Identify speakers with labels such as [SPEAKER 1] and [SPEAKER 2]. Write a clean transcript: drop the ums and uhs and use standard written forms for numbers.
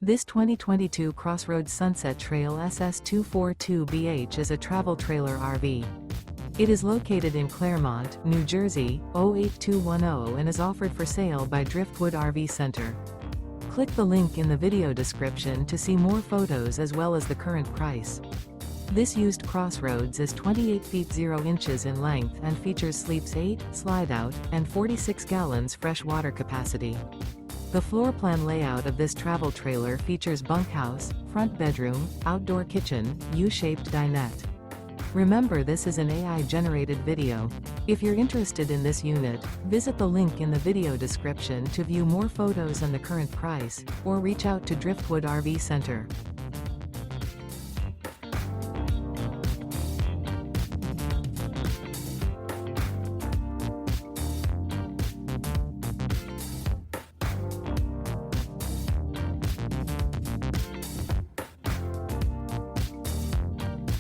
[SPEAKER 1] This 2022 CrossRoads Sunset Trail SS242BH is a travel trailer RV. It is located in Clermont, New Jersey, 08210 and is offered for sale by Driftwood RV Center. Click the link in the video description to see more photos as well as the current price. This used CrossRoads is 28 feet 0 inches in length and features sleeps 8, slide-out, and 46 gallons fresh water capacity. The floor plan layout of this travel trailer features bunkhouse, front bedroom, outdoor kitchen, U-shaped dinette. Remember, this is an AI-generated video. If you're interested in this unit, visit the link in the video description to view more photos and the current price, or reach out to Driftwood RV Center.